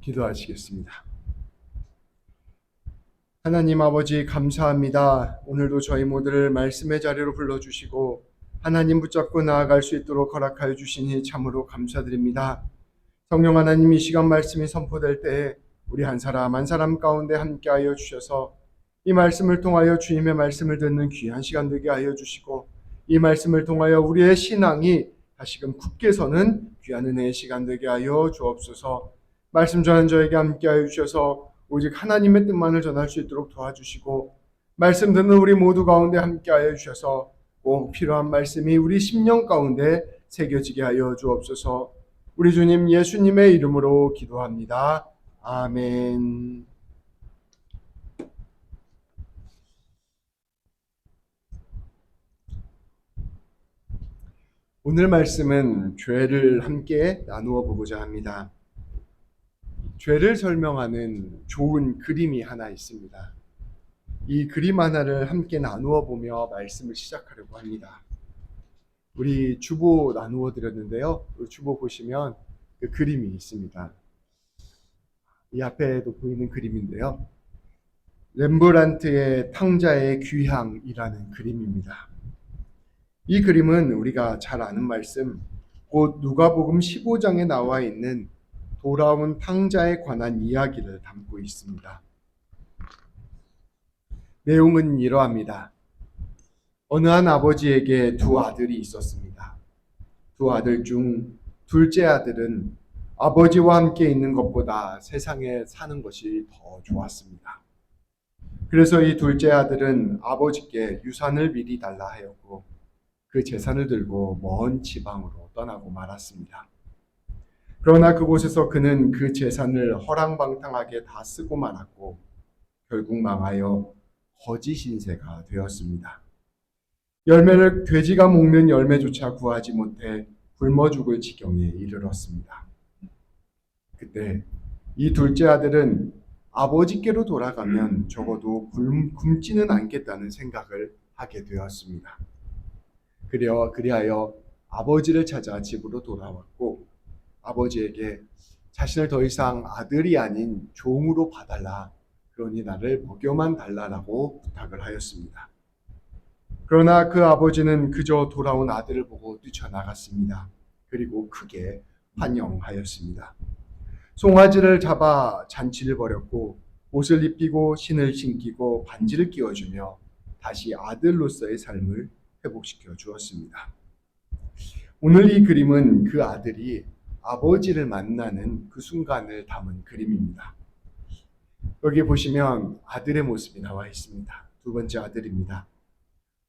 기도하시겠습니다. 하나님 아버지 감사합니다. 오늘도 저희 모두를 말씀의 자리로 불러주시고 하나님 붙잡고 나아갈 수 있도록 허락하여 주시니 참으로 감사드립니다. 성령 하나님, 이 시간 말씀이 선포될 때에 우리 한 사람 한 사람 가운데 함께하여 주셔서 이 말씀을 통하여 주님의 말씀을 듣는 귀한 시간 되게 하여 주시고, 이 말씀을 통하여 우리의 신앙이 다시금 굳게 서는 귀한 은혜의 시간 되게 하여 주옵소서. 말씀 전한 저에게 함께하여 주셔서 오직 하나님의 뜻만을 전할 수 있도록 도와주시고, 말씀 듣는 우리 모두 가운데 함께하여 주셔서 꼭 필요한 말씀이 우리 심령 가운데 새겨지게 하여 주옵소서. 우리 주님 예수님의 이름으로 기도합니다. 아멘. 오늘 말씀은 죄를 함께 나누어 보고자 합니다. 죄를 설명하는 좋은 그림이 하나 있습니다. 이 그림 하나를 함께 나누어 보며 말씀을 시작하려고 합니다. 우리 주보 나누어 드렸는데요. 주보 보시면 그 그림이 있습니다. 이 앞에도 보이는 그림인데요. 렘브란트의 탕자의 귀향이라는 그림입니다. 이 그림은 우리가 잘 아는 말씀, 곧 누가복음 15장에 나와 있는 돌아온 탕자에 관한 이야기를 담고 있습니다. 내용은 이러합니다. 어느 한 아버지에게 두 아들이 있었습니다. 두 아들 중 둘째 아들은 아버지와 함께 있는 것보다 세상에 사는 것이 더 좋았습니다. 그래서 이 둘째 아들은 아버지께 유산을 미리 달라 하였고, 그 재산을 들고 먼 지방으로 떠나고 말았습니다. 그러나 그곳에서 그는 그 재산을 허랑방탕하게 다 쓰고 말았고, 결국 망하여 거지 신세가 되었습니다. 열매를 돼지가 먹는 열매조차 구하지 못해 굶어 죽을 지경에 이르렀습니다. 그때 이 둘째 아들은 아버지께로 돌아가면 적어도 굶지는 않겠다는 생각을 하게 되었습니다. 그리하여 아버지를 찾아 집으로 돌아왔고, 아버지에게 자신을 더 이상 아들이 아닌 종으로 봐달라, 그러니 나를 먹여만 달라라고 부탁을 하였습니다. 그러나 그 아버지는 그저 돌아온 아들을 보고 뛰쳐나갔습니다. 그리고 크게 환영하였습니다. 송아지를 잡아 잔치를 벌였고, 옷을 입히고 신을 신기고 반지를 끼워주며 다시 아들로서의 삶을 회복시켜 주었습니다. 오늘 이 그림은 그 아들이 아버지를 만나는 그 순간을 담은 그림입니다. 여기 보시면 아들의 모습이 나와 있습니다. 두 번째 아들입니다.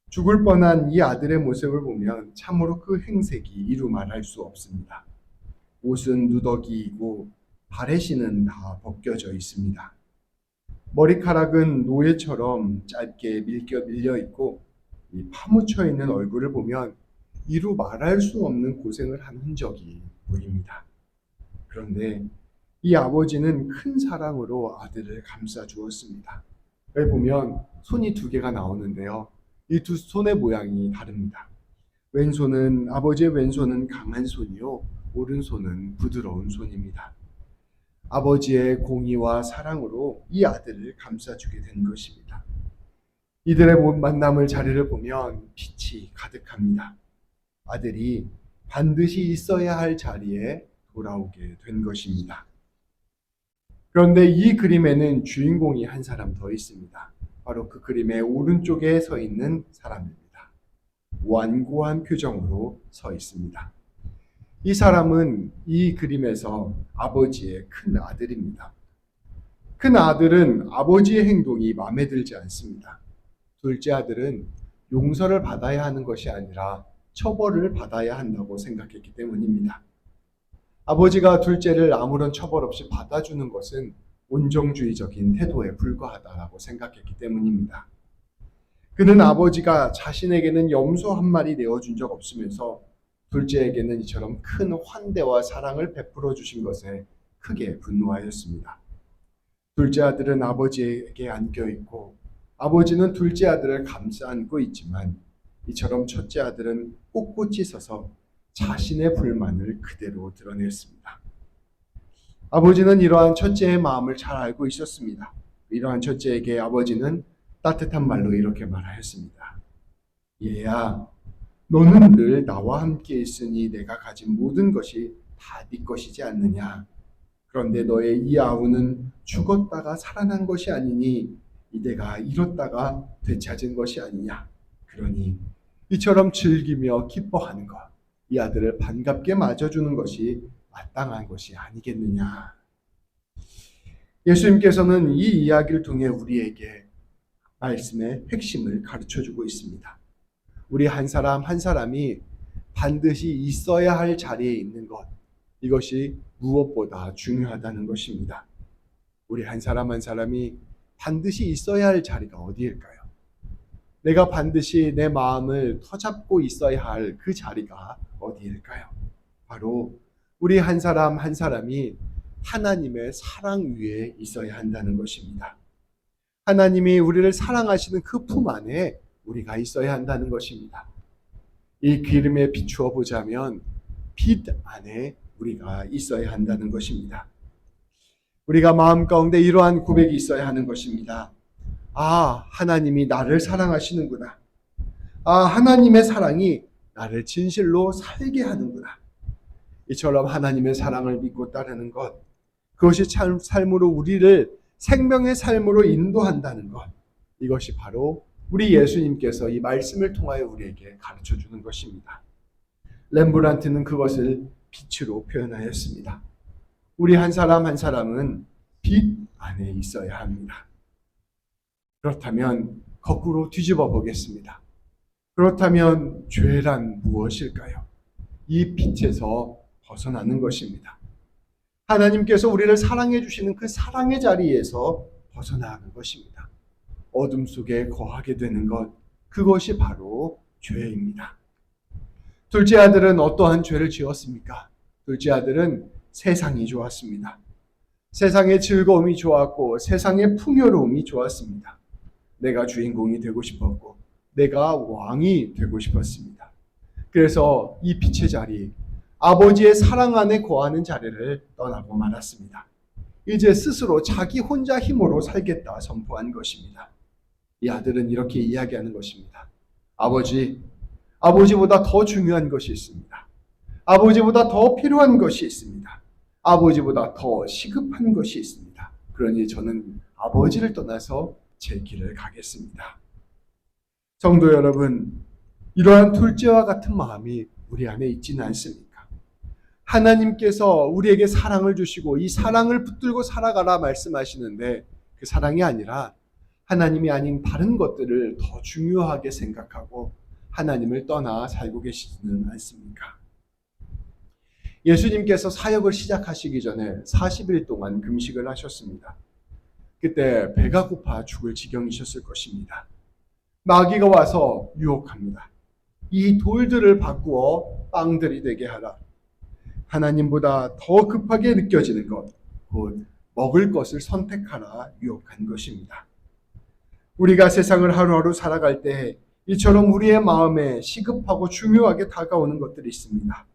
죽을 뻔한 이 아들의 모습을 보면 참으로 그 행색이 이루 말할 수 없습니다. 옷은 누더기이고 발의 신은 다 벗겨져 있습니다. 머리카락은 노예처럼 짧게 밀려 있고, 이 파묻혀 있는 얼굴을 보면 이루 말할 수 없는 고생을 한 흔적이 보입니다. 그런데 이 아버지는 큰 사랑으로 아들을 감싸 주었습니다. 여기 보면 손이 두 개가 나오는데요. 이 두 손의 모양이 다릅니다. 아버지의 왼손은 강한 손이요, 오른손은 부드러운 손입니다. 아버지의 공의와 사랑으로 이 아들을 감싸주게 된 것입니다. 이들의 만남을 자리를 보면 빛이 가득합니다. 아들이 반드시 있어야 할 자리에 돌아오게 된 것입니다. 그런데 이 그림에는 주인공이 한 사람 더 있습니다. 바로 그 그림의 오른쪽에 서 있는 사람입니다. 완고한 표정으로 서 있습니다. 이 사람은 이 그림에서 아버지의 큰 아들입니다. 큰 아들은 아버지의 행동이 마음에 들지 않습니다. 둘째 아들은 용서를 받아야 하는 것이 아니라 처벌을 받아야 한다고 생각했기 때문입니다. 아버지가 둘째를 아무런 처벌 없이 받아주는 것은 온정주의적인 태도에 불과하다고 생각했기 때문입니다. 그는 아버지가 자신에게는 염소 한 마리 내어준 적 없으면서 둘째에게는 이처럼 큰 환대와 사랑을 베풀어 주신 것에 크게 분노하였습니다. 둘째 아들은 아버지에게 안겨 있고, 아버지는 둘째 아들을 감싸 안고 있지만, 이처럼 첫째 아들은 꼿꼿이 서서 자신의 불만을 그대로 드러냈습니다. 아버지는 이러한 첫째의 마음을 잘 알고 있었습니다. 이러한 첫째에게 아버지는 따뜻한 말로 이렇게 말하였습니다. 얘야, 너는 늘 나와 함께 있으니 내가 가진 모든 것이 다 네 것이지 않느냐. 그런데 너의 이 아우는 죽었다가 살아난 것이 아니니 이대가 잃었다가 되찾은 것이 아니냐. 그러니 이처럼 즐기며 기뻐하는 것, 이 아들을 반갑게 맞아주는 것이 마땅한 것이 아니겠느냐. 예수님께서는 이 이야기를 통해 우리에게 말씀의 핵심을 가르쳐주고 있습니다. 우리 한 사람 한 사람이 반드시 있어야 할 자리에 있는 것, 이것이 무엇보다 중요하다는 것입니다. 우리 한 사람 한 사람이 반드시 있어야 할 자리가 어디일까요? 내가 반드시 내 마음을 터잡고 있어야 할 그 자리가 어디일까요? 바로 우리 한 사람 한 사람이 하나님의 사랑 위에 있어야 한다는 것입니다. 하나님이 우리를 사랑하시는 그 품 안에 우리가 있어야 한다는 것입니다. 이 기름에 비추어 보자면 빛 안에 우리가 있어야 한다는 것입니다. 우리가 마음 가운데 이러한 고백이 있어야 하는 것입니다. 아, 하나님이 나를 사랑하시는구나. 아, 하나님의 사랑이 나를 진실로 살게 하는구나. 이처럼 하나님의 사랑을 믿고 따르는 것, 그것이 참 삶으로 우리를 생명의 삶으로 인도한다는 것, 이것이 바로 우리 예수님께서 이 말씀을 통하여 우리에게 가르쳐주는 것입니다. 렘브란트는 그것을 빛으로 표현하였습니다. 우리 한 사람 한 사람은 빛 안에 있어야 합니다. 그렇다면 거꾸로 뒤집어 보겠습니다. 그렇다면 죄란 무엇일까요? 이 빛에서 벗어나는 것입니다. 하나님께서 우리를 사랑해 주시는 그 사랑의 자리에서 벗어나는 것입니다. 어둠 속에 거하게 되는 것, 그것이 바로 죄입니다. 둘째 아들은 어떠한 죄를 지었습니까? 둘째 아들은 세상이 좋았습니다. 세상의 즐거움이 좋았고 세상의 풍요로움이 좋았습니다. 내가 주인공이 되고 싶었고 내가 왕이 되고 싶었습니다. 그래서 이 빛의 자리, 아버지의 사랑 안에 거하는 자리를 떠나고 말았습니다. 이제 스스로 자기 혼자 힘으로 살겠다 선포한 것입니다. 이 아들은 이렇게 이야기하는 것입니다. 아버지보다 더 중요한 것이 있습니다. 아버지보다 더 필요한 것이 있습니다. 아버지보다 더 시급한 것이 있습니다. 그러니 저는 아버지를 떠나서 제 길을 가겠습니다. 성도 여러분, 이러한 둘째와 같은 마음이 우리 안에 있지는 않습니까? 하나님께서 우리에게 사랑을 주시고 이 사랑을 붙들고 살아가라 말씀하시는데 그 사랑이 아니라 하나님이 아닌 다른 것들을 더 중요하게 생각하고 하나님을 떠나 살고 계시지는 않습니까? 예수님께서 사역을 시작하시기 전에 40일 동안 금식을 하셨습니다. 그때 배가 고파 죽을 지경이셨을 것입니다. 마귀가 와서 유혹합니다. 이 돌들을 바꾸어 빵들이 되게 하라. 하나님보다 더 급하게 느껴지는 것, 곧 먹을 것을 선택하라 유혹한 것입니다. 우리가 세상을 하루하루 살아갈 때 이처럼 우리의 마음에 시급하고 중요하게 다가오는 것들이 있습니다.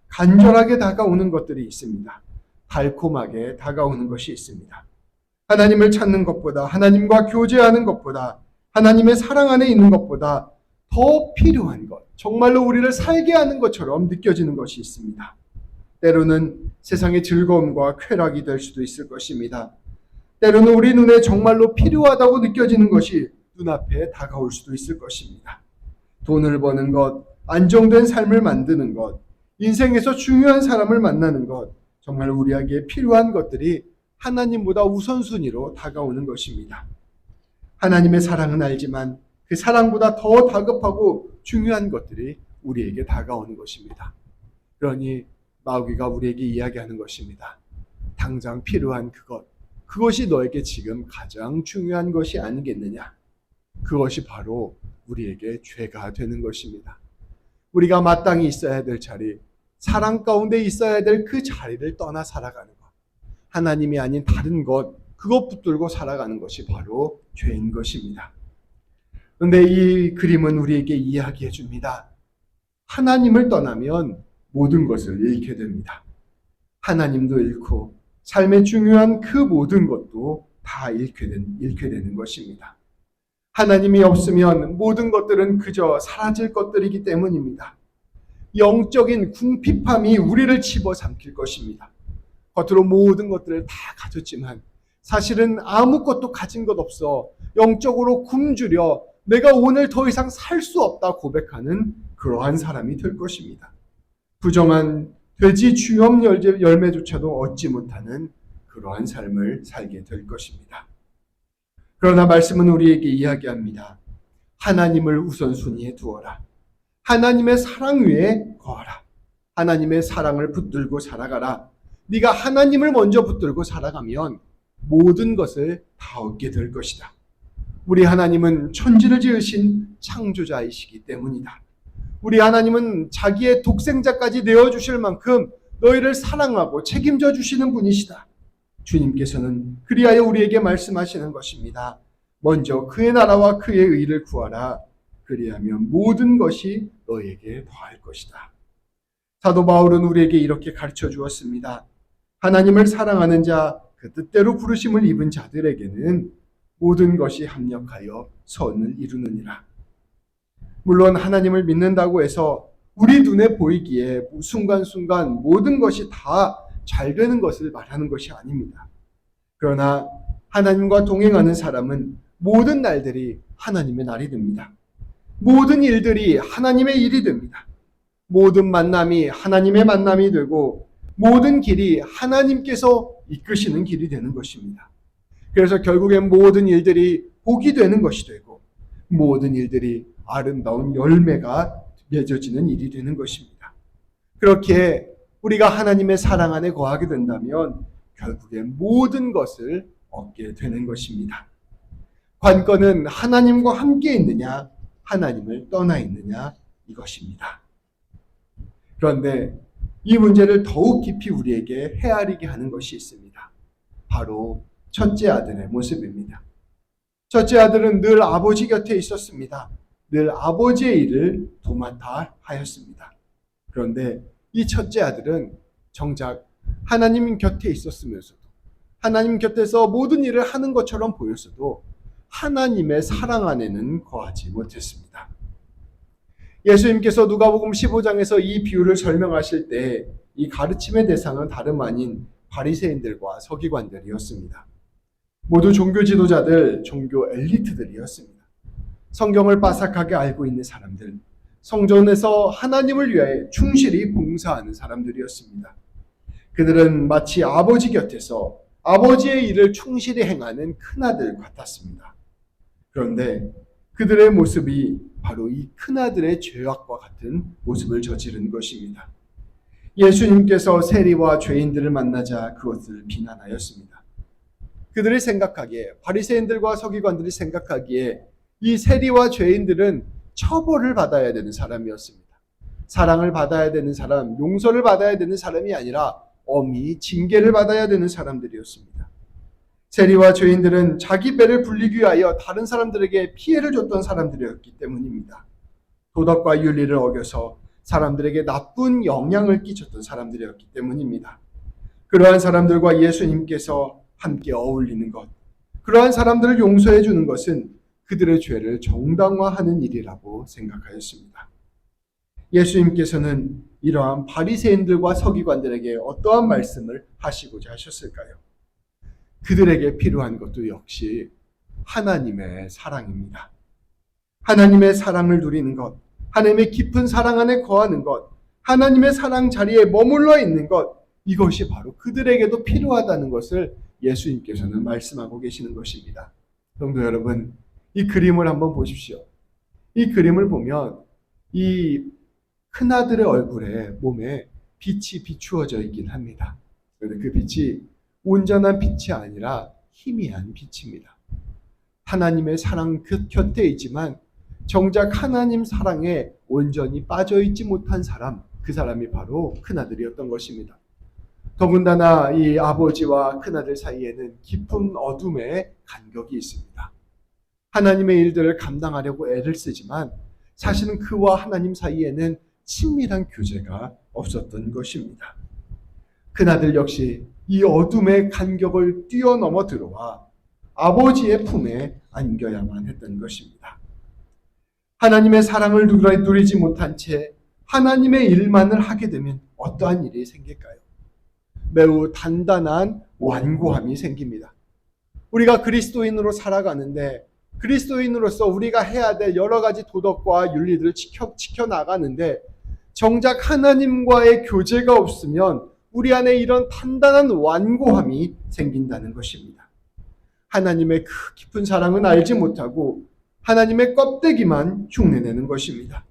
간절하게 다가오는 것들이 있습니다. 달콤하게 다가오는 것이 있습니다. 하나님을 찾는 것보다, 하나님과 교제하는 것보다, 하나님의 사랑 안에 있는 것보다 더 필요한 것, 정말로 우리를 살게 하는 것처럼 느껴지는 것이 있습니다. 때로는 세상의 즐거움과 쾌락이 될 수도 있을 것입니다. 때로는 우리 눈에 정말로 필요하다고 느껴지는 것이 눈앞에 다가올 수도 있을 것입니다. 돈을 버는 것, 안정된 삶을 만드는 것, 인생에서 중요한 사람을 만나는 것, 정말 우리에게 필요한 것들이 하나님보다 우선순위로 다가오는 것입니다. 하나님의 사랑은 알지만 그 사랑보다 더 다급하고 중요한 것들이 우리에게 다가오는 것입니다. 그러니 마귀가 우리에게 이야기하는 것입니다. 당장 필요한 그것이 너에게 지금 가장 중요한 것이 아니겠느냐. 그것이 바로 우리에게 죄가 되는 것입니다. 우리가 마땅히 있어야 될 자리, 사랑 가운데 있어야 될 그 자리를 떠나 살아가는 것, 하나님이 아닌 다른 것, 그것 붙들고 살아가는 것이 바로 죄인 것입니다. 그런데 이 그림은 우리에게 이야기해 줍니다. 하나님을 떠나면 모든 것을 잃게 됩니다. 하나님도 잃고 삶의 중요한 그 모든 것도 다 잃게 되는 것입니다. 하나님이 없으면 모든 것들은 그저 사라질 것들이기 때문입니다. 영적인 궁핍함이 우리를 집어삼킬 것입니다. 겉으로 모든 것들을 다 가졌지만 사실은 아무것도 가진 것 없어 영적으로 굶주려 내가 오늘 더 이상 살 수 없다 고백하는 그러한 사람이 될 것입니다. 부정한 돼지 주염 열매조차도 얻지 못하는 그러한 삶을 살게 될 것입니다. 그러나 말씀은 우리에게 이야기합니다. 하나님을 우선순위에 두어라. 하나님의 사랑 위에 거하라. 하나님의 사랑을 붙들고 살아가라. 네가 하나님을 먼저 붙들고 살아가면 모든 것을 다 얻게 될 것이다. 우리 하나님은 천지를 지으신 창조자이시기 때문이다. 우리 하나님은 자기의 독생자까지 내어주실 만큼 너희를 사랑하고 책임져 주시는 분이시다. 주님께서는 그리하여 우리에게 말씀하시는 것입니다. 먼저 그의 나라와 그의 의를 구하라. 그리하면 모든 것이 너희에게 더할 것이다. 사도 바울은 우리에게 이렇게 가르쳐 주었습니다. 하나님을 사랑하는 자, 그 뜻대로 부르심을 입은 자들에게는 모든 것이 합력하여 선을 이루느니라. 물론 하나님을 믿는다고 해서 우리 눈에 보이기에 순간순간 모든 것이 다 잘 되는 것을 말하는 것이 아닙니다. 그러나 하나님과 동행하는 사람은 모든 날들이 하나님의 날이 됩니다. 모든 일들이 하나님의 일이 됩니다. 모든 만남이 하나님의 만남이 되고 모든 길이 하나님께서 이끄시는 길이 되는 것입니다. 그래서 결국엔 모든 일들이 복이 되는 것이 되고 모든 일들이 아름다운 열매가 맺어지는 일이 되는 것입니다. 그렇게 우리가 하나님의 사랑 안에 거하게 된다면 결국엔 모든 것을 얻게 되는 것입니다. 관건은 하나님과 함께 있느냐, 하나님을 떠나 있느냐 이것입니다. 그런데 이 문제를 더욱 깊이 우리에게 헤아리게 하는 것이 있습니다. 바로 첫째 아들의 모습입니다. 첫째 아들은 늘 아버지 곁에 있었습니다. 늘 아버지의 일을 도맡아 하였습니다. 그런데 이 첫째 아들은 정작 하나님 곁에 있었으면서도 하나님 곁에서 모든 일을 하는 것처럼 보였어도 하나님의 사랑 안에는 거하지 못했습니다. 예수님께서 누가복음 15장에서 이 비유를 설명하실 때 이 가르침의 대상은 다름 아닌 바리새인들과 서기관들이었습니다. 모두 종교 지도자들, 종교 엘리트들이었습니다. 성경을 빠삭하게 알고 있는 사람들, 성전에서 하나님을 위하여 충실히 봉사하는 사람들이었습니다. 그들은 마치 아버지 곁에서 아버지의 일을 충실히 행하는 큰아들 같았습니다. 그런데 그들의 모습이 바로 이 큰아들의 죄악과 같은 모습을 저지른 것입니다. 예수님께서 세리와 죄인들을 만나자 그것을 비난하였습니다. 그들이 생각하기에, 바리새인들과 서기관들이 생각하기에 이 세리와 죄인들은 처벌을 받아야 되는 사람이었습니다. 사랑을 받아야 되는 사람, 용서를 받아야 되는 사람이 아니라 엄히 징계를 받아야 되는 사람들이었습니다. 세리와 죄인들은 자기 배를 불리기 위하여 다른 사람들에게 피해를 줬던 사람들이었기 때문입니다. 도덕과 윤리를 어겨서 사람들에게 나쁜 영향을 끼쳤던 사람들이었기 때문입니다. 그러한 사람들과 예수님께서 함께 어울리는 것, 그러한 사람들을 용서해 주는 것은 그들의 죄를 정당화하는 일이라고 생각하였습니다. 예수님께서는 이러한 바리새인들과 서기관들에게 어떠한 말씀을 하시고자 하셨을까요? 그들에게 필요한 것도 역시 하나님의 사랑입니다. 하나님의 사랑을 누리는 것, 하나님의 깊은 사랑 안에 거하는 것, 하나님의 사랑 자리에 머물러 있는 것, 이것이 바로 그들에게도 필요하다는 것을 예수님께서는 말씀하고 계시는 것입니다. 성도 여러분, 이 그림을 한번 보십시오. 이 그림을 보면 이 큰아들의 얼굴에 몸에 빛이 비추어져 있긴 합니다. 그런데 그 빛이 온전한 빛이 아니라 희미한 빛입니다. 하나님의 사랑 곁에 있지만 정작 하나님 사랑에 온전히 빠져있지 못한 사람, 그 사람이 바로 큰아들이었던 것입니다. 더군다나 이 아버지와 큰아들 사이에는 깊은 어둠의 간격이 있습니다. 하나님의 일들을 감당하려고 애를 쓰지만 사실은 그와 하나님 사이에는 친밀한 교제가 없었던 것입니다. 큰아들 역시 이 어둠의 간격을 뛰어넘어 들어와 아버지의 품에 안겨야만 했던 것입니다. 하나님의 사랑을 누리지 못한 채 하나님의 일만을 하게 되면 어떠한 일이 생길까요? 매우 단단한 완고함이 생깁니다. 우리가 그리스도인으로 살아가는데 그리스도인으로서 우리가 해야 될 여러 가지 도덕과 윤리들을 지켜나가는데 정작 하나님과의 교제가 없으면 우리 안에 이런 단단한 완고함이 생긴다는 것입니다. 하나님의 그 깊은 사랑은 알지 못하고 하나님의 껍데기만 흉내내는 것입니다.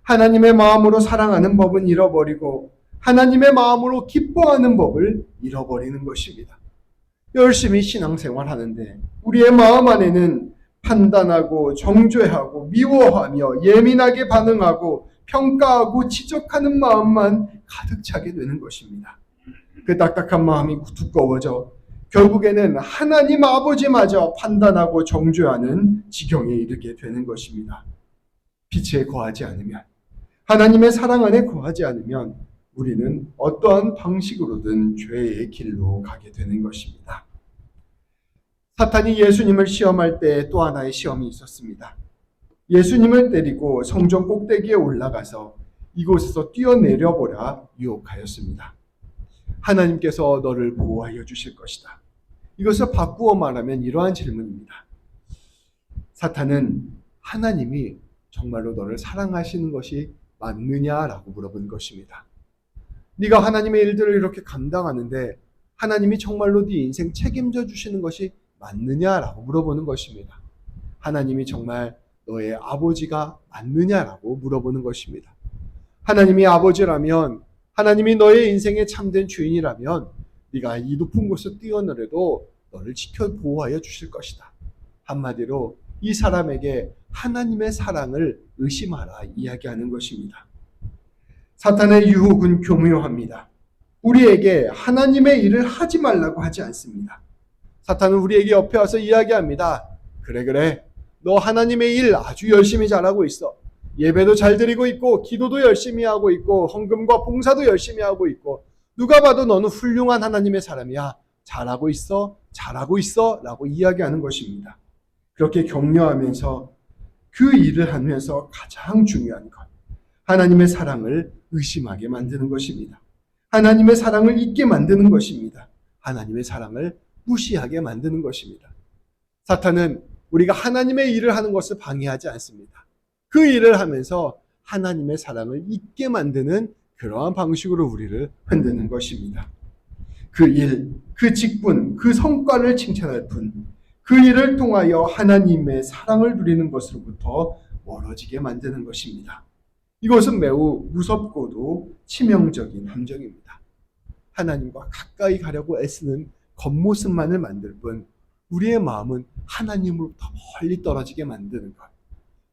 하나님의 마음으로 사랑하는 법은 잃어버리고 하나님의 마음으로 기뻐하는 법을 잃어버리는 것입니다. 열심히 신앙생활하는데 우리의 마음 안에는 판단하고 정죄하고 미워하며 예민하게 반응하고 평가하고 지적하는 마음만 가득 차게 되는 것입니다. 그 딱딱한 마음이 두꺼워져 결국에는 하나님 아버지마저 판단하고 정죄하는 지경에 이르게 되는 것입니다. 빛에 거하지 않으면, 하나님의 사랑 안에 거하지 않으면 우리는 어떠한 방식으로든 죄의 길로 가게 되는 것입니다. 사탄이 예수님을 시험할 때 또 하나의 시험이 있었습니다. 예수님을 때리고 성전 꼭대기에 올라가서 이곳에서 뛰어내려 보라 유혹하였습니다. 하나님께서 너를 보호하여 주실 것이다. 이것을 바꾸어 말하면 이러한 질문입니다. 사탄은 하나님이 정말로 너를 사랑하시는 것이 맞느냐라고 물어본 것입니다. 네가 하나님의 일들을 이렇게 감당하는데 하나님이 정말로 네 인생 책임져 주시는 것이 맞느냐라고 물어보는 것입니다. 하나님이 정말 너의 아버지가 맞느냐라고 물어보는 것입니다. 하나님이 아버지라면, 하나님이 너의 인생의 참된 주인이라면 네가 이 높은 곳을 뛰어내려도 너를 지켜 보호하여 주실 것이다. 한마디로 이 사람에게 하나님의 사랑을 의심하라 이야기하는 것입니다. 사탄의 유혹은 교묘합니다. 우리에게 하나님의 일을 하지 말라고 하지 않습니다. 사탄은 우리에게 옆에 와서 이야기합니다. 그래. 너 하나님의 일 아주 열심히 잘하고 있어. 예배도 잘 드리고 있고 기도도 열심히 하고 있고 헌금과 봉사도 열심히 하고 있고 누가 봐도 너는 훌륭한 하나님의 사람이야. 잘하고 있어 라고 이야기하는 것입니다. 그렇게 격려하면서 그 일을 하면서 가장 중요한 것, 하나님의 사랑을 의심하게 만드는 것입니다. 하나님의 사랑을 잊게 만드는 것입니다. 하나님의 사랑을 무시하게 만드는 것입니다. 사탄은 우리가 하나님의 일을 하는 것을 방해하지 않습니다. 그 일을 하면서 하나님의 사랑을 잊게 만드는 그러한 방식으로 우리를 흔드는 것입니다. 그 일, 그 직분, 그 성과를 칭찬할 뿐 그 일을 통하여 하나님의 사랑을 누리는 것으로부터 멀어지게 만드는 것입니다. 이것은 매우 무섭고도 치명적인 함정입니다. 하나님과 가까이 가려고 애쓰는 겉모습만을 만들 뿐 우리의 마음은 하나님으로부터 멀리 떨어지게 만드는 것.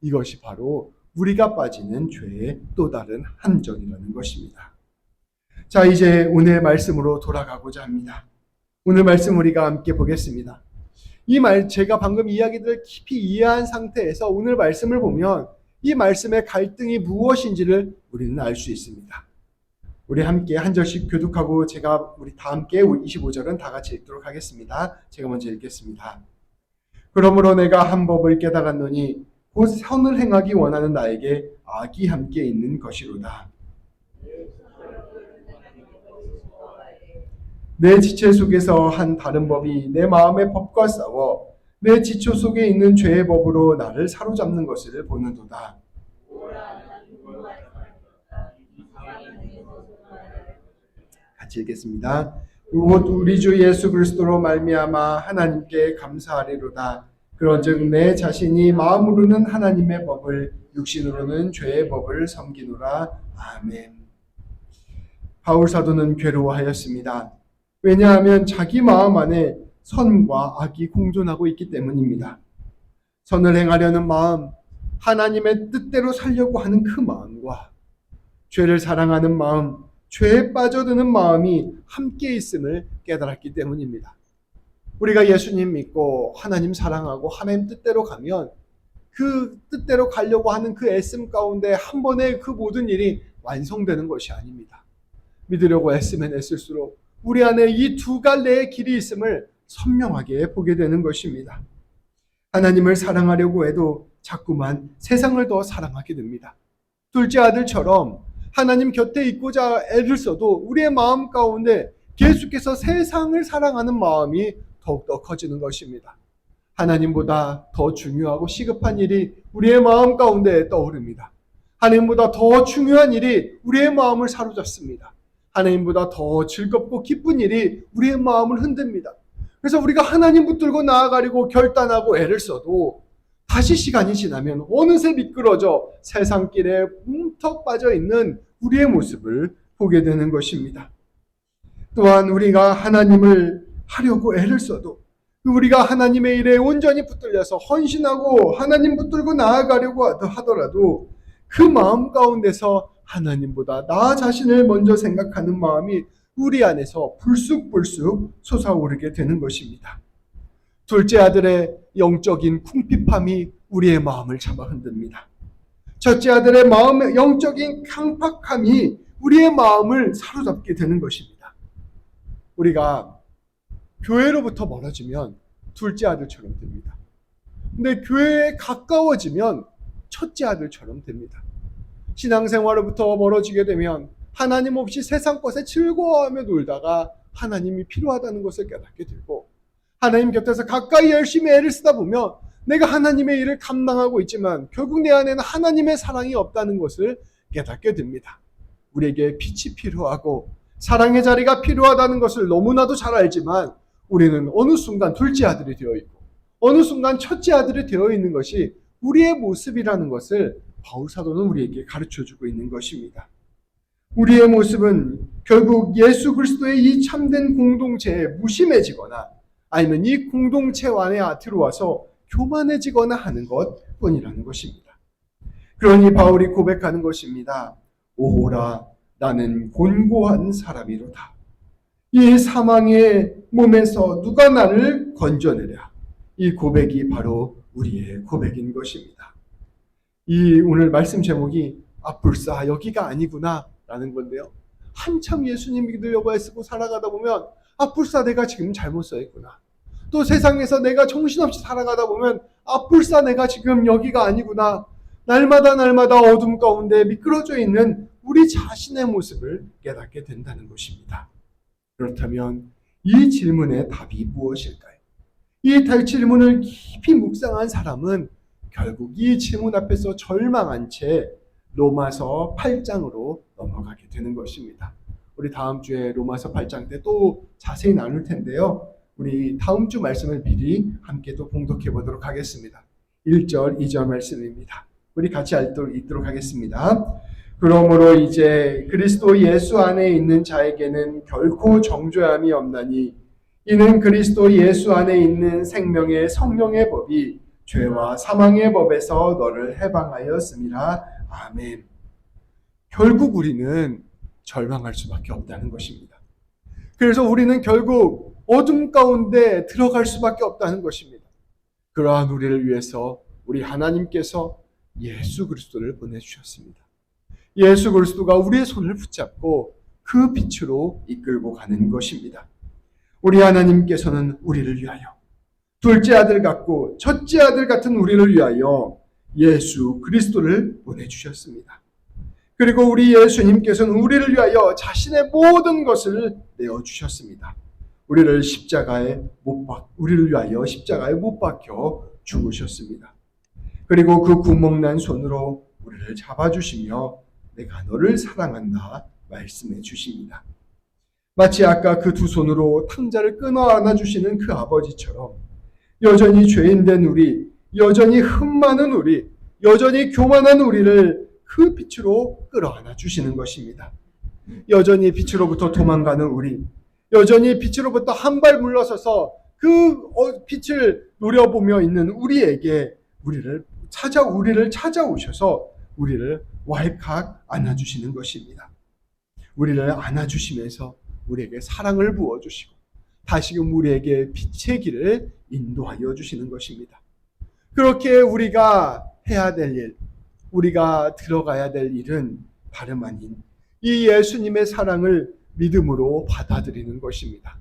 이것이 바로 우리가 빠지는 죄의 또 다른 함정이라는 것입니다. 자, 이제 오늘 말씀으로 돌아가고자 합니다. 오늘 말씀 우리가 함께 보겠습니다. 제가 방금 이야기들을 깊이 이해한 상태에서 오늘 말씀을 보면 이 말씀의 갈등이 무엇인지를 우리는 알 수 있습니다. 우리 함께 한 절씩 교독하고 우리 다 함께 25절은 다 같이 읽도록 하겠습니다. 제가 먼저 읽겠습니다. 그러므로 내가 한 법을 깨달았노니 곧 선을 행하기 원하는 나에게 악이 함께 있는 것이로다. 내 지체 속에서 한 다른 법이 내 마음의 법과 싸워 내 지체 속에 있는 죄의 법으로 나를 사로잡는 것을 보는도다. 같이 읽겠습니다. 곧 우리 주 예수 그리스도로 말미암아 하나님께 감사하리로다. 그런즉 내 자신이 마음으로는 하나님의 법을 육신으로는 죄의 법을 섬기노라. 아멘. 바울 사도는 괴로워하였습니다. 왜냐하면 자기 마음 안에 선과 악이 공존하고 있기 때문입니다. 선을 행하려는 마음, 하나님의 뜻대로 살려고 하는 그 마음과 죄를 사랑하는 마음, 죄에 빠져드는 마음이 함께 있음을 깨달았기 때문입니다. 우리가 예수님 믿고 하나님 사랑하고 하나님 뜻대로 가면 그 뜻대로 가려고 하는 그 애씀 가운데 한 번에 그 모든 일이 완성되는 것이 아닙니다. 믿으려고 애쓰면 애쓸수록 우리 안에 이 두 갈래의 길이 있음을 선명하게 보게 되는 것입니다. 하나님을 사랑하려고 해도 자꾸만 세상을 더 사랑하게 됩니다. 둘째 아들처럼 하나님 곁에 있고자 애를 써도 우리의 마음 가운데 계속해서 세상을 사랑하는 마음이 더욱더 커지는 것입니다. 하나님보다 더 중요하고 시급한 일이 우리의 마음 가운데 떠오릅니다. 하나님보다 더 중요한 일이 우리의 마음을 사로잡습니다. 하나님보다 더 즐겁고 기쁜 일이 우리의 마음을 흔듭니다. 그래서 우리가 하나님 붙들고 나아가려고 결단하고 애를 써도 다시 시간이 지나면 어느새 미끄러져 세상길에 뭉턱 빠져 있는 우리의 모습을 보게 되는 것입니다. 또한 우리가 하나님을 하려고 애를 써도 우리가 하나님의 일에 온전히 붙들려서 헌신하고 하나님 붙들고 나아가려고 하더라도 그 마음 가운데서 하나님보다 나 자신을 먼저 생각하는 마음이 우리 안에서 불쑥불쑥 솟아오르게 되는 것입니다. 둘째 아들의 영적인 궁핍함이 우리의 마음을 잡아 흔듭니다. 첫째 아들의 마음의 영적인 강팍함이 우리의 마음을 사로잡게 되는 것입니다. 우리가 교회로부터 멀어지면 둘째 아들처럼 됩니다. 근데 교회에 가까워지면 첫째 아들처럼 됩니다. 신앙생활로부터 멀어지게 되면 하나님 없이 세상 것에 즐거워하며 놀다가 하나님이 필요하다는 것을 깨닫게 되고, 하나님 곁에서 가까이 열심히 애를 쓰다 보면 내가 하나님의 일을 감당하고 있지만 결국 내 안에는 하나님의 사랑이 없다는 것을 깨닫게 됩니다. 우리에게 빛이 필요하고 사랑의 자리가 필요하다는 것을 너무나도 잘 알지만 우리는 어느 순간 둘째 아들이 되어 있고 어느 순간 첫째 아들이 되어 있는 것이 우리의 모습이라는 것을 바울 사도는 우리에게 가르쳐주고 있는 것입니다. 우리의 모습은 결국 예수 그리스도의 이 참된 공동체에 무심해지거나 아니면 이 공동체 안에 들어와서 교만해지거나 하는 것뿐이라는 것입니다. 그러니 바울이 고백하는 것입니다. 오호라 나는 곤고한 사람이로다. 이 사망의 몸에서 누가 나를 건져내랴. 이 고백이 바로 우리의 고백인 것입니다. 이 오늘 말씀 제목이 불사 여기가 아니구나 라는 건데요. 한참 예수님 믿으려고 애쓰고 살아가다 보면 불사 내가 지금 잘못 서 있구나. 또 세상에서 내가 정신없이 살아가다 보면 불사 내가 지금 여기가 아니구나. 날마다 어둠 가운데 미끄러져 있는 우리 자신의 모습을 깨닫게 된다는 것입니다. 그렇다면 이 질문의 답이 무엇일까요? 이 질문을 깊이 묵상한 사람은 결국 이 질문 앞에서 절망한 채 로마서 8장으로 넘어가게 되는 것입니다. 우리 다음 주에 로마서 8장 때 또 자세히 나눌 텐데요. 우리 다음 주 말씀을 미리 함께 또 봉독해 보도록 하겠습니다. 1절, 2절 말씀입니다. 우리 같이 읽도록 하겠습니다. 그러므로 이제 그리스도 예수 안에 있는 자에게는 결코 정죄함이 없나니 이는 그리스도 예수 안에 있는 생명의 성령의 법이 죄와 사망의 법에서 너를 해방하였음이라. 아멘. 결국 우리는 절망할 수밖에 없다는 것입니다. 그래서 우리는 결국 어둠 가운데 들어갈 수밖에 없다는 것입니다. 그러한 우리를 위해서 우리 하나님께서 예수 그리스도를 보내주셨습니다. 예수 그리스도가 우리의 손을 붙잡고 그 빛으로 이끌고 가는 것입니다. 우리 하나님께서는 우리를 위하여 둘째 아들 같고 첫째 아들 같은 우리를 위하여 예수 그리스도를 보내주셨습니다. 그리고 우리 예수님께서는 우리를 위하여 자신의 모든 것을 내어주셨습니다. 우리를 위하여 십자가에 못 박혀 죽으셨습니다. 그리고 그 구멍난 손으로 우리를 잡아주시며 내가 너를 사랑한다 말씀해 주십니다. 마치 아까 그 두 손으로 탕자를 끊어 안아주시는 그 아버지처럼 여전히 죄인된 우리, 여전히 흠 많은 우리, 여전히 교만한 우리를 그 빛으로 끌어안아 주시는 것입니다. 여전히 빛으로부터 도망가는 우리, 여전히 빛으로부터 한 발 물러서서 그 빛을 노려보며 있는 우리에게 우리를 찾아오셔서 우리를 왈칵 안아주시는 것입니다. 우리를 안아주시면서 우리에게 사랑을 부어주시고 다시금 우리에게 빛의 길을 인도하여 주시는 것입니다. 그렇게 우리가 해야 될 일, 우리가 들어가야 될 일은 다름 아닌 이 예수님의 사랑을 믿음으로 받아들이는 것입니다.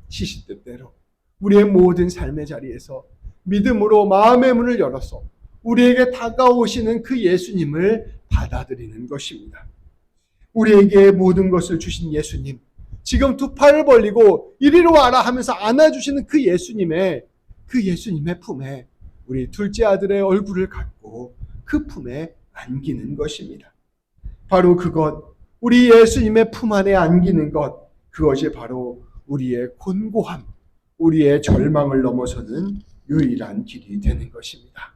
시시때때로 우리의 모든 삶의 자리에서 믿음으로 마음의 문을 열어서 우리에게 다가오시는 그 예수님을 받아들이는 것입니다. 우리에게 모든 것을 주신 예수님, 지금 두 팔을 벌리고 이리로 와라 하면서 안아주시는 그 예수님의 품에 우리 둘째 아들의 얼굴을 갖고 그 품에 안기는 것입니다. 바로 그것, 우리 예수님의 품 안에 안기는 것, 그것이 바로 우리의 곤고함, 우리의 절망을 넘어서는 유일한 길이 되는 것입니다.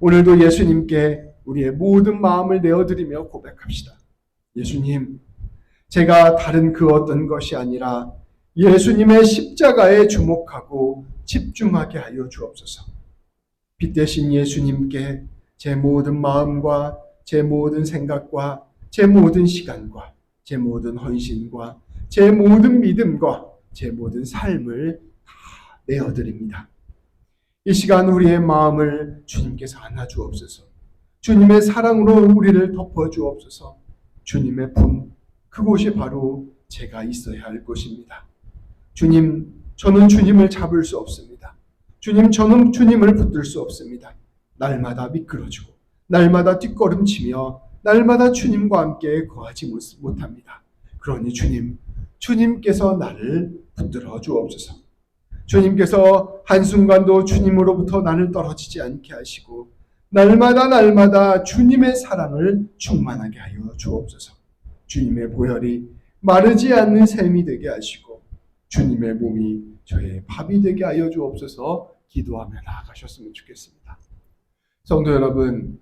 오늘도 예수님께 우리의 모든 마음을 내어드리며 고백합시다. 예수님, 제가 다른 그 어떤 것이 아니라 예수님의 십자가에 주목하고 집중하게 하여 주옵소서. 빛 대신 예수님께 제 모든 마음과 제 모든 생각과 제 모든 시간과 제 모든 헌신과 제 모든 믿음과 제 모든 삶을 다 내어드립니다. 이 시간 우리의 마음을 주님께서 안아주옵소서. 주님의 사랑으로 우리를 덮어주옵소서. 주님의 품, 그곳이 바로 제가 있어야 할 곳입니다. 주님, 저는 주님을 잡을 수 없습니다. 주님, 저는 주님을 붙들 수 없습니다. 날마다 미끄러지고 날마다 뒷걸음치며 날마다 주님과 함께 거하지 못합니다. 그러니 주님께서 나를 붙들어 주옵소서. 주님께서 한순간도 주님으로부터 나를 떨어지지 않게 하시고 날마다 주님의 사랑을 충만하게 하여 주옵소서. 주님의 보혈이 마르지 않는 샘이 되게 하시고 주님의 몸이 저의 밥이 되게 하여 주옵소서. 기도하며 나아가셨으면 좋겠습니다. 성도 여러분,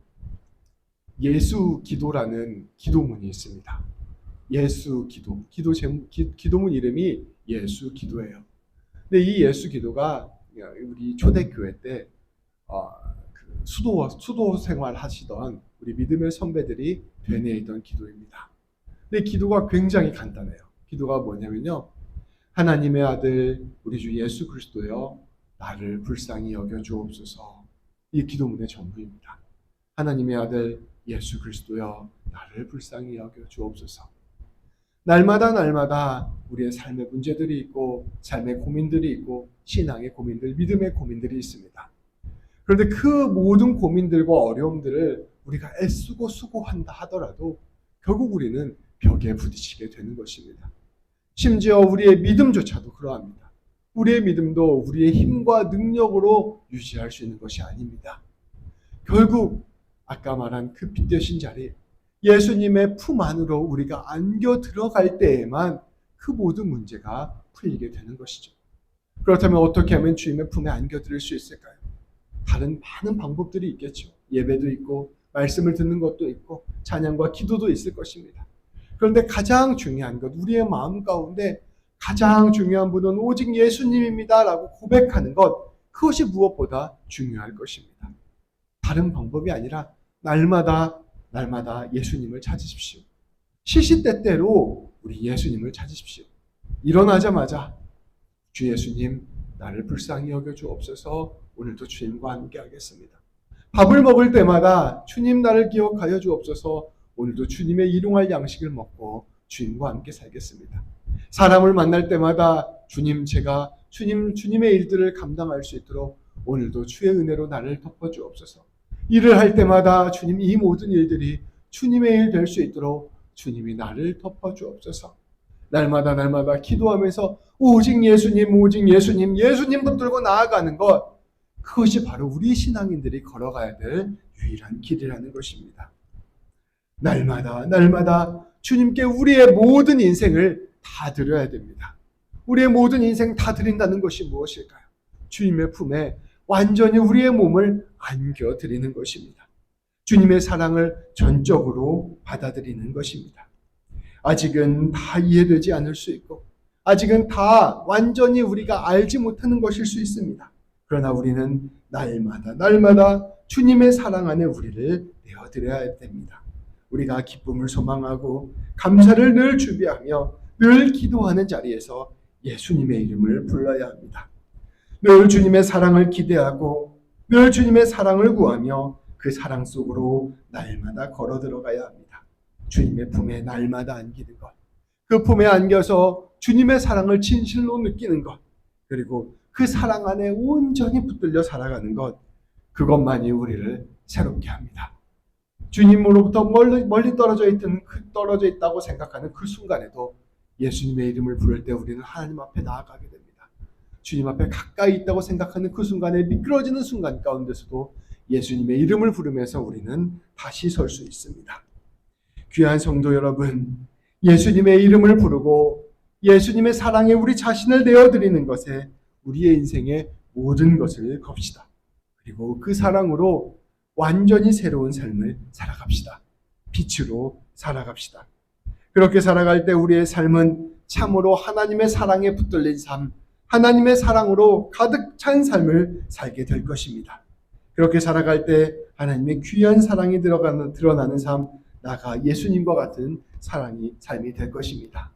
예수 기도라는 기도문이 있습니다. 예수 기도, 기도문 이름이 예수 기도예요. 근데 이 예수 기도가 우리 초대교회 때 수도 생활 하시던 우리 믿음의 선배들이 되뇌이던 기도입니다. 근데 기도가 굉장히 간단해요. 기도가 뭐냐면요, 하나님의 아들 우리 주 예수 그리스도여 나를 불쌍히 여겨 주옵소서. 이 기도문의 전부입니다. 하나님의 아들 예수 그리스도여 나를 불쌍히 여겨 주옵소서. 날마다 우리의 삶의 문제들이 있고 삶의 고민들이 있고 신앙의 고민들, 믿음의 고민들이 있습니다. 그런데 그 모든 고민들과 어려움들을 우리가 애쓰고 수고한다 하더라도 결국 우리는 벽에 부딪히게 되는 것입니다. 심지어 우리의 믿음조차도 그러합니다. 우리의 믿음도 우리의 힘과 능력으로 유지할 수 있는 것이 아닙니다. 결국 아까 말한 그 빛 대신 자리, 예수님의 품 안으로 우리가 안겨 들어갈 때에만 그 모든 문제가 풀리게 되는 것이죠. 그렇다면 어떻게 하면 주님의 품에 안겨 들을 수 있을까요? 다른 많은 방법들이 있겠죠. 예배도 있고 말씀을 듣는 것도 있고 찬양과 기도도 있을 것입니다. 그런데 가장 중요한 것, 우리의 마음 가운데 가장 중요한 분은 오직 예수님입니다 라고 고백하는 것, 그것이 무엇보다 중요할 것입니다. 다른 방법이 아니라 날마다 예수님을 찾으십시오. 시시때때로 우리 예수님을 찾으십시오. 일어나자마자 주 예수님 나를 불쌍히 여겨 주옵소서. 오늘도 주님과 함께 하겠습니다. 밥을 먹을 때마다 주님 나를 기억하여 주옵소서. 오늘도 주님의 일용할 양식을 먹고 주님과 함께 살겠습니다. 사람을 만날 때마다 주님, 제가 주님의 일들을 감당할 수 있도록 오늘도 주의 은혜로 나를 덮어 주옵소서. 일을 할 때마다 주님, 이 모든 일들이 주님의 일 될 수 있도록 주님이 나를 덮어 주옵소서. 날마다 기도하면서 오직 예수님 붙들고 나아가는 것, 그것이 바로 우리 신앙인들이 걸어가야 될 유일한 길이라는 것입니다. 날마다 주님께 우리의 모든 인생을 다 드려야 됩니다. 우리의 모든 인생 다 드린다는 것이 무엇일까요? 주님의 품에 완전히 우리의 몸을 안겨드리는 것입니다. 주님의 사랑을 전적으로 받아들이는 것입니다. 아직은 다 이해되지 않을 수 있고 아직은 다 완전히 우리가 알지 못하는 것일 수 있습니다. 그러나 우리는 날마다 주님의 사랑 안에 우리를 내어드려야 됩니다. 우리가 기쁨을 소망하고 감사를 늘 준비하며 늘 기도하는 자리에서 예수님의 이름을 불러야 합니다. 늘 주님의 사랑을 기대하고 늘 주님의 사랑을 구하며 그 사랑 속으로 날마다 걸어 들어가야 합니다. 주님의 품에 날마다 안기는 것, 그 품에 안겨서 주님의 사랑을 진실로 느끼는 것, 그리고 그 사랑 안에 온전히 붙들려 살아가는 것, 그것만이 우리를 새롭게 합니다. 주님으로부터 멀리 떨어져 있다고 생각하는 그 순간에도 예수님의 이름을 부를 때 우리는 하나님 앞에 나아가게 됩니다. 주님 앞에 가까이 있다고 생각하는 그 순간에 미끄러지는 순간 가운데서도 예수님의 이름을 부르면서 우리는 다시 설 수 있습니다. 귀한 성도 여러분, 예수님의 이름을 부르고 예수님의 사랑에 우리 자신을 내어드리는 것에 우리의 인생의 모든 것을 겁시다. 그리고 그 사랑으로 완전히 새로운 삶을 살아갑시다. 빛으로 살아갑시다. 그렇게 살아갈 때 우리의 삶은 참으로 하나님의 사랑에 붙들린 삶, 하나님의 사랑으로 가득 찬 삶을 살게 될 것입니다. 그렇게 살아갈 때 하나님의 귀한 사랑이 드러나는 삶, 나가 예수님과 같은 삶이 될 것입니다.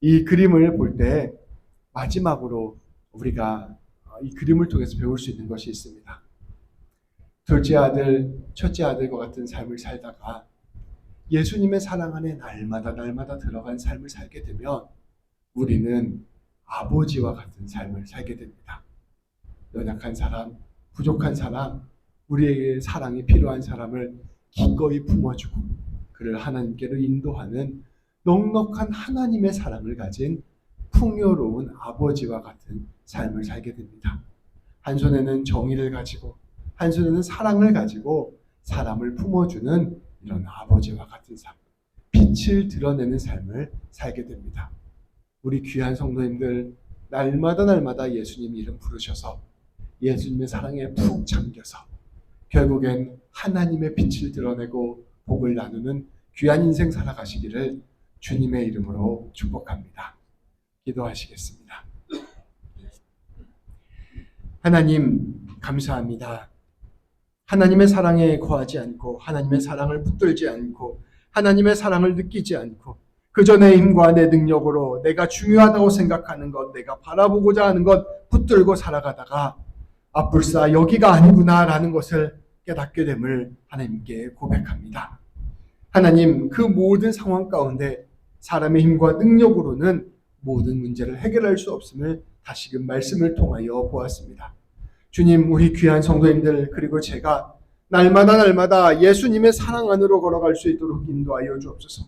이 그림을 볼 때 마지막으로 우리가 이 그림을 통해서 배울 수 있는 것이 있습니다. 둘째 아들, 첫째 아들과 같은 삶을 살다가 예수님의 사랑 안에 날마다 들어간 삶을 살게 되면 우리는 아버지와 같은 삶을 살게 됩니다. 연약한 사람, 부족한 사람, 우리에게 사랑이 필요한 사람을 기꺼이 품어주고 그를 하나님께로 인도하는 넉넉한 하나님의 사랑을 가진 풍요로운 아버지와 같은 삶을 살게 됩니다. 한 손에는 정의를 가지고 한 손에는 사랑을 가지고 사람을 품어주는 이런 아버지와 같은 삶, 빛을 드러내는 삶을 살게 됩니다. 우리 귀한 성도님들, 날마다 예수님 이름 부르셔서 예수님의 사랑에 푹 잠겨서 결국엔 하나님의 빛을 드러내고 복을 나누는 귀한 인생 살아가시기를 주님의 이름으로 축복합니다. 기도하시겠습니다. 하나님, 감사합니다. 하나님의 사랑에 거하지 않고 하나님의 사랑을 붙들지 않고 하나님의 사랑을 느끼지 않고 그저 내 힘과 내 능력으로 내가 중요하다고 생각하는 것, 내가 바라보고자 하는 것 붙들고 살아가다가 불사 여기가 아니구나라는 것을 깨닫게 됨을 하나님께 고백합니다. 하나님, 그 모든 상황 가운데 사람의 힘과 능력으로는 모든 문제를 해결할 수 없음을 다시금 말씀을 통하여 보았습니다. 주님, 우리 귀한 성도님들 그리고 제가 날마다 예수님의 사랑 안으로 걸어갈 수 있도록 인도하여 주옵소서.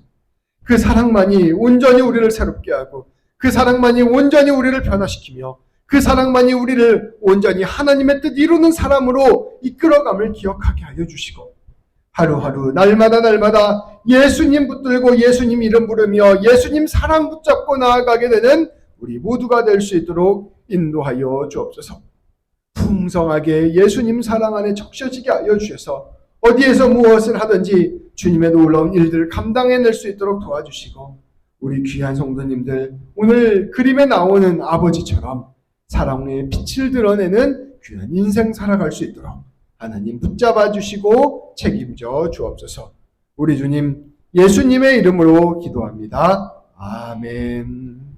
그 사랑만이 온전히 우리를 새롭게 하고 그 사랑만이 온전히 우리를 변화시키며 그 사랑만이 우리를 온전히 하나님의 뜻 이루는 사람으로 이끌어감을 기억하게 하여 주시고 하루하루 날마다 예수님 붙들고 예수님 이름 부르며 예수님 사랑 붙잡고 나아가게 되는 우리 모두가 될 수 있도록 인도하여 주옵소서. 풍성하게 예수님 사랑 안에 적셔지게 하여 주셔서 어디에서 무엇을 하든지 주님의 놀라운 일들을 감당해낼 수 있도록 도와주시고 우리 귀한 성도님들 오늘 그림에 나오는 아버지처럼 사랑의 빛을 드러내는 귀한 인생 살아갈 수 있도록 하나님 붙잡아 주시고 책임져 주옵소서. 우리 주님 예수님의 이름으로 기도합니다. 아멘.